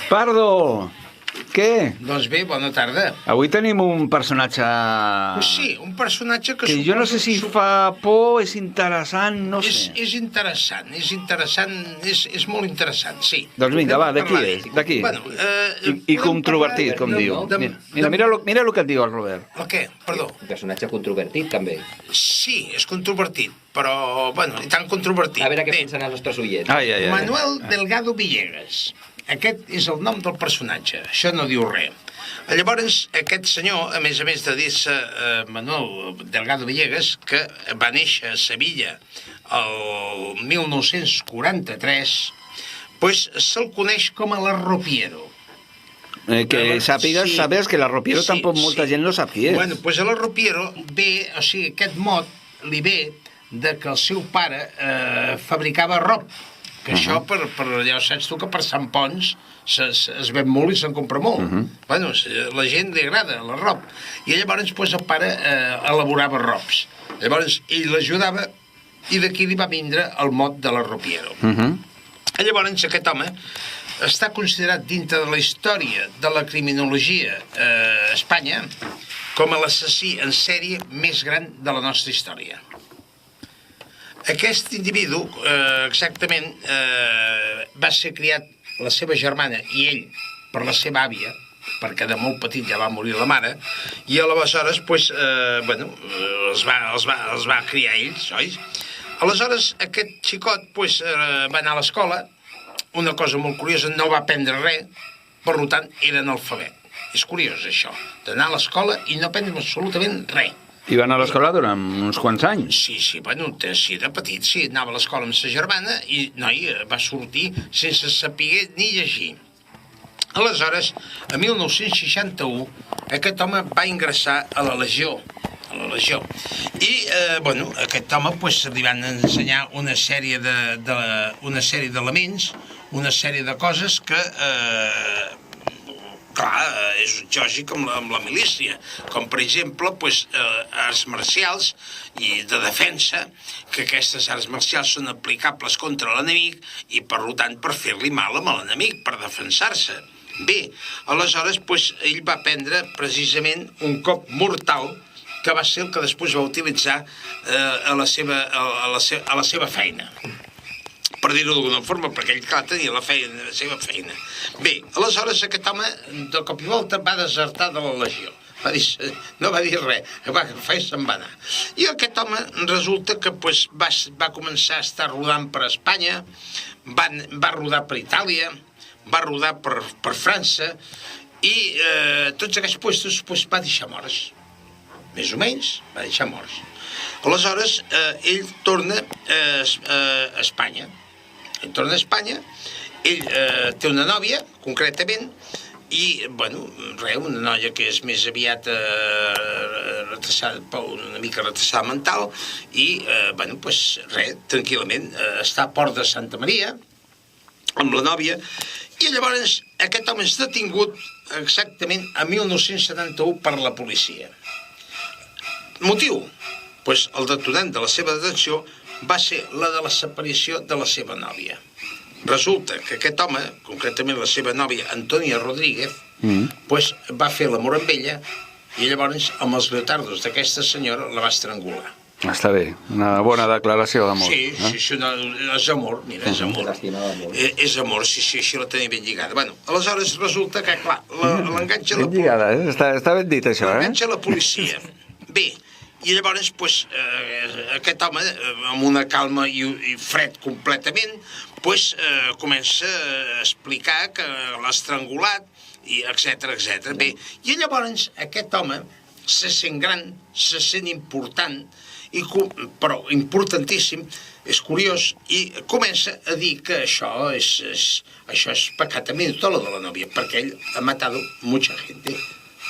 Pardo, què? Doncs bé, bona tarda. Avui tenim un personatge... Pues sí, un personatge que jo no sé si fa por, és interessant, no sé. És interessant, és molt interessant, sí. Doncs vinga, va, d'aquí és, d'aquí. Bueno, I controvertit, com diu. Mira el que et diu el Robert. El què? Perdó. Un personatge controvertit, també. Sí, és controvertit, però, bueno, i tan controvertit. A veure què pensen els nostres oients. Manuel Delgado Villegas. Aquest és el nom del personatge, això no diu res. Llavors, aquest senyor, a més de dir-se Manuel Delgado Villegas, que va néixer a Sevilla el 1943, doncs se'l coneix com a l'Arropiero. Que sàpigues que l'Arropiero tampoc molta gent no sap qui és. Bueno, doncs l'Arropiero ve, o sigui, aquest mot li ve de que el seu pare fabricava arrop. Que això, ja ho saps tu, que per Sant Pons es ven molt i se'n compra molt. Bueno, la gent li agrada l'arrop. I llavors el pare elaborava arrops. Llavors ell l'ajudava i d'aquí li va vindre el mot de l'Arropiero. Llavors aquest home està considerat dintre de la història de la criminologia a Espanya com a l'assassí en sèrie més gran de la nostra història. Aquest individu, exactament, va ser criat la seva germana i ell per la seva àvia, perquè de molt petit ja va morir la mare, i aleshores, els va criar ells, oi? Aleshores, aquest xicot va anar a l'escola, una cosa molt curiosa, no va aprendre res, per tant, era analfabet. És curiós, això, d'anar a l'escola i no aprendre absolutament res. I va anar a l'escola durant uns quants anys. Sí, bueno, sí, de petit, sí, anava a l'escola amb sa germana i, noi, va sortir sense saber ni llegir. Aleshores, a 1961, aquest home va ingressar a la Legió. I, aquest home, li van ensenyar una sèrie d'elements, una sèrie de coses que... Clar, és lògic amb la milícia, com per exemple arts marcials i de defensa, que aquestes arts marcials són aplicables contra l'enemic i per tant per fer-li mal a l'enemic, per defensar-se. Bé, aleshores ell va prendre precisament un cop mortal que va ser el que després va utilitzar a la seva feina. Per dir-ho d'alguna forma, perquè ell, clar, tenia la seva feina. Bé, aleshores aquest home, de cop i volta, va desertar de la Legió. No va dir res, va agafar i se'n va anar. I aquest home resulta que va començar a estar rodant per Espanya, va rodar per Itàlia, va rodar per França, i tots aquests puestos va deixar morts. Més o menys, va deixar morts. Aleshores, ell torna a Espanya. Ell torna a Espanya, ell té una nòvia, concretament, i, una noia que és més aviat una mica retrasada mental, i, tranquil·lament, està a Port de Santa Maria, amb la nòvia, i llavors aquest home és detingut exactament a 1971 per la policia. Motiu? El detonant de la seva detenció va ser la de la separació de la seva nòvia. Resulta que aquest home, concretament la seva nòvia, Antònia Rodríguez, va fer l'amor amb ella i llavors amb els leotardos d'aquesta senyora la va estrangular. Està bé, una bona declaració d'amor. Sí, és amor, mira, és amor. És amor, sí, així la tenia ben lligada. Aleshores resulta que, clar, l'enganxa la policia. Ben lligada, està ben dit això, L'enganxa la policia. Bé, i llavors aquest home, amb una calma i fred completament, comença a explicar que l'ha estrangulat, etc. Bé, i llavors aquest home se sent gran, se sent important, però importantíssim, és curiós, i comença a dir que això és pecatamiento lo de la novia, perquè ell ha matat mucha gente.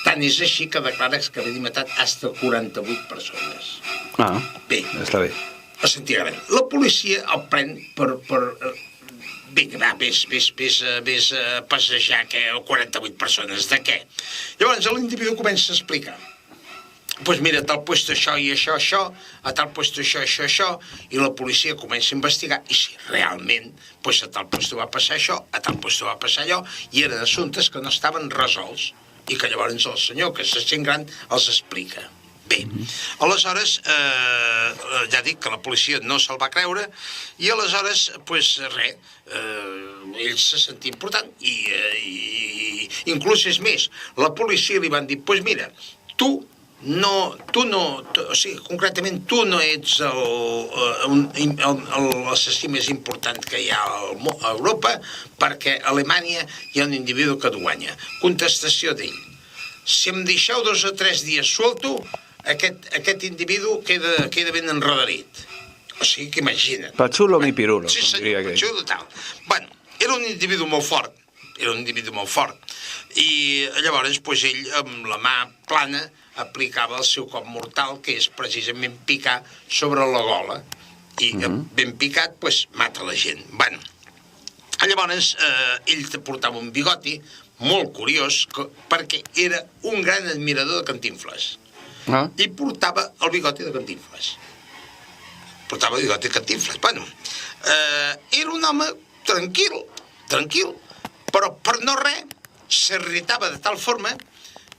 Tant és així que declara que havia matat hasta 48 persones. Bé, està bé. A Santiago. La policia el pren per... Vinga, va, vés a passejar 48 persones. De què? Llavors l'individu comença a explicar. pues mira, a tal puesto això i això, a tal puesto això, i la policia comença a investigar, i si realment, pues a tal puesto va passar això, a tal puesto va passar allò, i eren assumptes que no estaven resolts, i que llavors el senyor, que se sent gran, els explica. Bé, aleshores, ja dic que la policia no se'l va creure, i aleshores, pues res, ell se sentia important, i inclús és més, la policia li van dir, pues mira, tu no, o sigui, concretament tu no ets l'assassí més important que hi ha a Europa, perquè a Alemanya hi ha un individu que et guanya. Contestació d'ell: si em deixeu 2 o 3 dies suelto, aquest individu queda ben enredarit. O sigui que imagina't. Patxulo mi pirulo. Sí, senyor, patxulo tal. Bueno, era un individu molt fort, i llavors pues, ell amb la mà plana aplicava el seu cop mortal, que és precisament picar sobre la gola, i ben picat pues, mata la gent. Bueno, llavors ell portava un bigoti molt curiós, perquè era un gran admirador de Cantinfles, i portava el bigoti de Cantinfles. Bueno, era un home tranquil, però per no res s'irritava de tal forma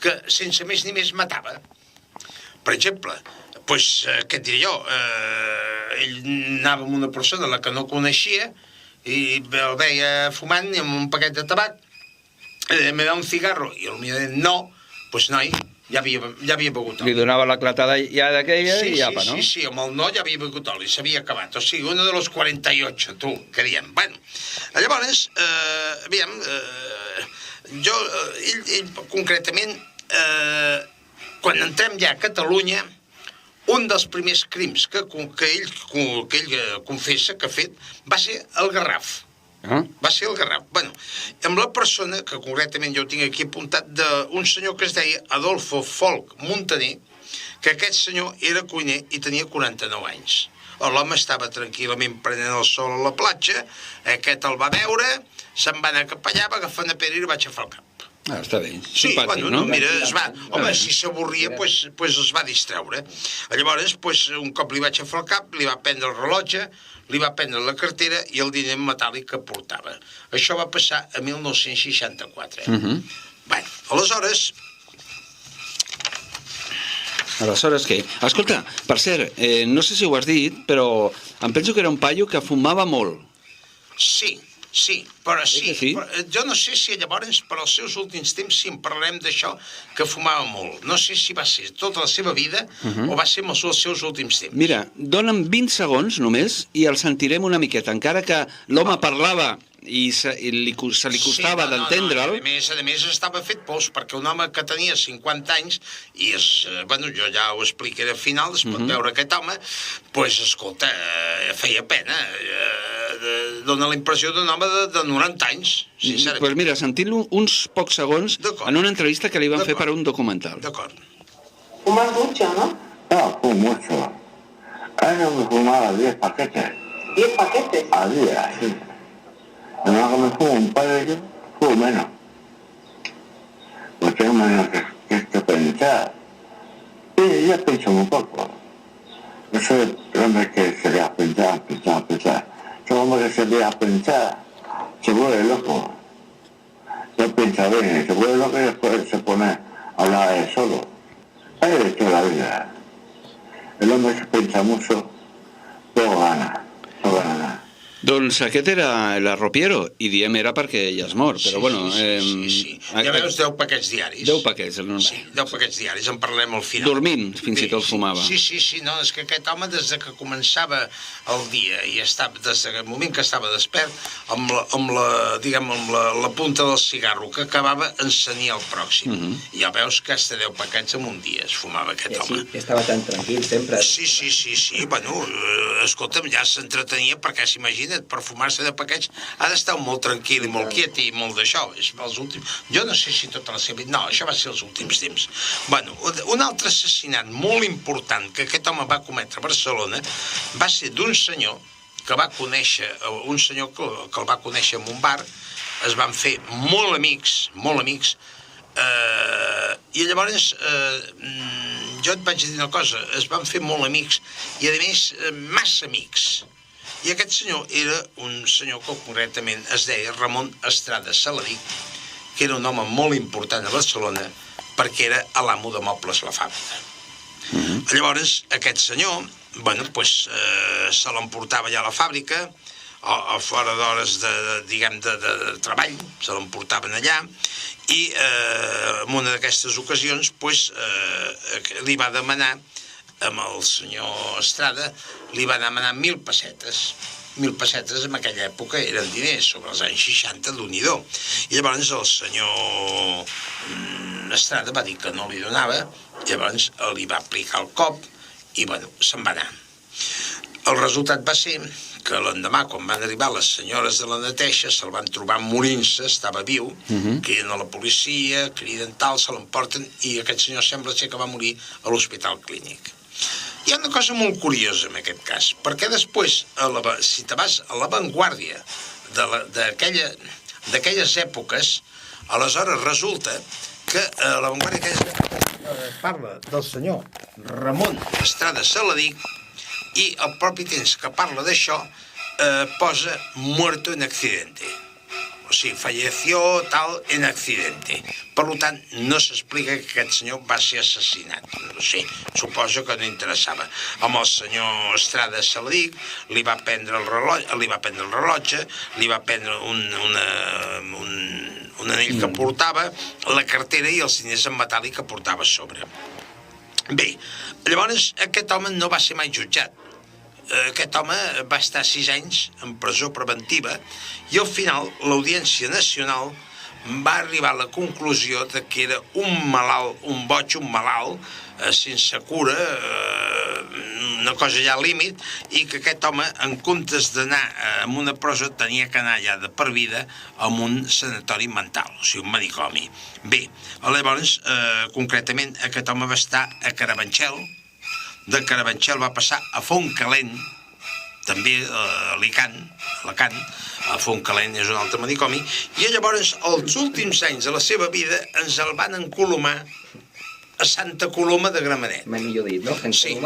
que sense més ni més matava. Per exemple, doncs, què et diré jo, ell anava amb una persona la que no coneixia i el veia fumant amb un paquet de tabac, me da un cigarro, i el meu deia no, doncs noi, ja havia begut oli. Li donava la clatada ja d'aquella i apa, no? Sí, amb el no ja havia begut oli, s'havia acabat. O sigui, uno de los 48, tu, que diem. Bueno, llavors, aviam, jo, ell concretament, quan entrem ja a Catalunya, un dels primers crims que ell confessa que ha fet va ser el Garraf. Va ser el Garraf. Bueno, amb la persona, que concretament jo ho tinc aquí apuntat, d'un senyor que es deia Adolfo Folch Montaner, que aquest senyor era cuiner i tenia 49 anys. L'home estava tranquil·lament prenent el sol a la platja, aquest el va veure, se'n va anar cap allà, va agafar una pedra i li va aixafar el cap. Està bé, sí, simpàtic, bueno, no? Mira, si s'avorria, pues es va distreure. Llavors, un cop li va aixafar el cap, li va prendre el rellotge, li va prendre la cartera i el diner metàl·lic que portava. Això va passar a 1964. Bé, aleshores... Aleshores què? Escolta, per cert, no sé si ho has dit, però em penso que era un paio que fumava molt. Sí, però sí. Però jo no sé si llavors, per als seus últims temps, si en parlarem d'això, que fumava molt. No sé si va ser tota la seva vida o va ser els seus últims temps. Mira, dona'm 20 segons només i el sentirem una miqueta. Encara que l'home parlava i se li costava d'entendre'l. A més estava fet pous, perquè un home que tenia 50 anys, i bueno, jo ja ho explicaré al final, es pot veure aquest home, doncs, escolta, feia pena, dona la impressió d'un home de 90 anys, sincerament. Doncs mira, sentint-lo uns pocs segons en una entrevista que li van fer per a un documental. D'acord. ¿Fumas mucho, no? No, fumo mucho. Antes me fumaba 10 paquetes. ¿10 paquetes? Al día, sí. Además que me fumo un par de ellos, fumo menos. Pues tengo menos que pensar. Y yo pienso muy poco. Yo soy el hombre que se deja pensar. Soy un hombre que se deja pensar, se vuelve loco. No piensa bien, se vuelve loco y después se pone a hablar de él solo. Hay de toda la vida. El hombre que piensa mucho, no gana nada. Doncs aquest era l'Arropiero, i diem era perquè ja es mor, però bueno... Sí. Ja veus 10 paquets diaris. 10 paquets, el normal. Sí, 10 paquets diaris, en parlem al final. Dormint, fins i tot fumava. Sí, no, és que aquest home, des que començava el dia, i estava, des del moment que estava despert, amb la punta del cigarro, que acabava encenia el pròxim. I ja veus que hasta 10 paquets en un dia es fumava aquest home. Sí, estava tan tranquil sempre. Sí, bueno, escolta'm, ja s'entretenia, perquè s'imagina, per fumar-se de paquets ha d'estar molt tranquil i molt quiet i molt d'això. Jo no sé si tota la seva vida... No, això va ser els últims temps. Bueno, un altre assassinat molt important que aquest home va cometre a Barcelona va ser d'un senyor que va conèixer, un senyor que el va conèixer en un bar, es van fer molt amics, i llavors jo et vaig dir una cosa, es van fer molt amics i, a més, massa amics. I aquest senyor era un senyor que concretament es deia Ramon Estrada Saladí, que era un home molt important a Barcelona perquè era l'amo de Mobles La Fàbrica. Llavors, aquest senyor, bueno, pues, se l'emportava ja a la fàbrica, a fora d'hores de treball, se l'emportaven allà, i en una d'aquestes ocasions pues, li va demanar, amb el senyor Estrada, li va demanar 1.000 pessetes. 1.000 pessetes en aquella època eren diners, sobre els anys 60 d'Unidó. I llavors el senyor Estrada va dir que no li donava, llavors li va aplicar el cop i, bueno, se'n va anar. El resultat va ser que l'endemà, quan van arribar les senyores de la neteja, se'l van trobar morint-se, estava viu, criden a la policia, criden tal, se l'emporten, i aquest senyor sembla ser que va morir a l'Hospital Clínic. Hi ha una cosa molt curiosa en aquest cas, perquè després, si te vas a l'avantguàrdia d'aquelles èpoques, aleshores resulta que a l'avantguàrdia d'aquelles èpoques parla del senyor Ramon Estrada Saladí, i al propi temps que parla d'això posa muerto en accidente. O sigui, falleció tal en accidente. Per tant, no s'explica que aquest senyor va ser assassinat. No sé, suposo que no interessava. Amb el senyor Estrada Saladí li va prendre el rellotge, li va prendre un anell que portava, la cartera i els diners en metàl·lic que portava a sobre. Bé, llavors aquest home no va ser mai jutjat. Aquest home va estar 6 anys en presó preventiva i al final l'Audiència Nacional va arribar a la conclusió de que era un malalt, un boig, un malalt, sense cura, una cosa ja al límit, i que aquest home, en comptes d'anar a una presó, tenia que anar ja de per vida a un sanatori mental, o sigui, un manicomi. Bé, llavors, concretament, aquest home va estar a Carabanchel, de Carabanchel va passar a Fontcalent, també a Alacant, a Fontcalent és un altre manicomi, i llavors els últims anys de la seva vida ens el van encolomar a Santa Coloma de Gramenet. M'he millor dit, no? Sí,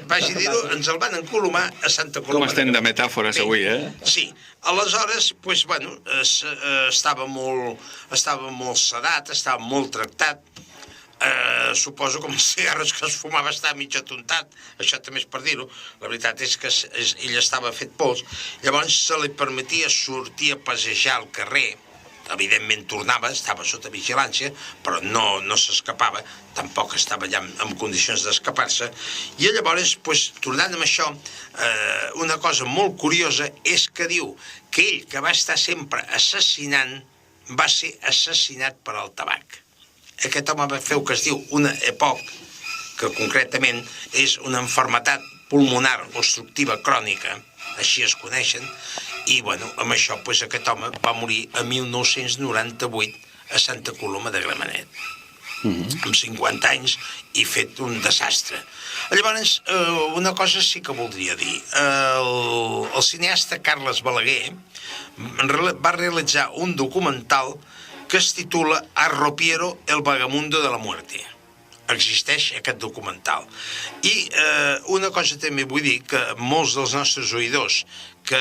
vagi dir-ho, ens el van encolomar a Santa Coloma. Com estem de metàfores avui, eh? Sí, aleshores, doncs, bueno, estava molt sedat, estava molt tractat, suposo com els cigarros que es fumava estava mig atontat, això també és per dir-ho, la veritat és que ell estava fet pols, llavors se li permetia sortir a passejar al carrer, evidentment tornava, estava sota vigilància, però no s'escapava, tampoc estava ja en condicions d'escapar-se, i llavors, tornant amb això, una cosa molt curiosa és que diu que ell, que va estar sempre assassinant, va ser assassinat per al tabac. Aquest home va fer el que es diu una EPOC, que concretament és una malaltia pulmonar obstructiva crònica, així es coneixen, i bueno, amb això aquest home va morir a 1998 a Santa Coloma de Gramenet, amb 50 anys i fet un desastre. Llavors, una cosa sí que voldria dir. El cineasta Carles Balaguer va realitzar un documental que es titula Arropiero, el vagamundo de la muerte. Existeix aquest documental. I una cosa també vull dir, que molts dels nostres oïdors que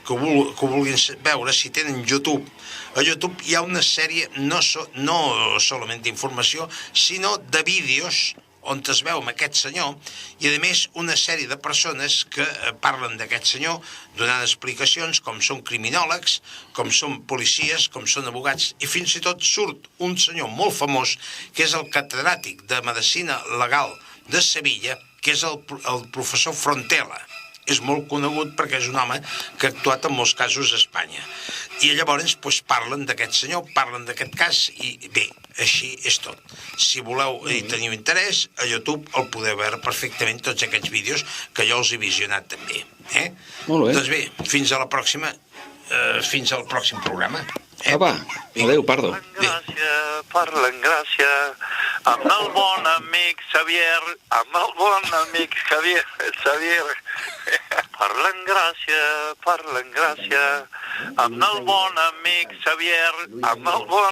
ho vulguin veure, si tenen YouTube, a YouTube hi ha una sèrie no solament d'informació, sinó de vídeos on es veu amb aquest senyor, i a més una sèrie de persones que parlen d'aquest senyor donant explicacions, com són criminòlegs, com són policies, com són abogats, i fins i tot surt un senyor molt famós, que és el catedràtic de Medicina Legal de Sevilla, que és el professor Frontela. És molt conegut perquè és un home que ha actuat en molts casos a Espanya. I llavors parlen d'aquest senyor, parlen d'aquest cas, i bé, així és tot. Si voleu i teniu interès, a YouTube el podeu veure perfectament tots aquests vídeos, que jo els he visionat també. Molt bé. Doncs bé, fins a la pròxima, fins al pròxim programa. Apa, adéu, Pardo. Parlen gràcia, amb el bon amic Xavier, parlen gràcia, amb el bon amic Xavier, amb el bon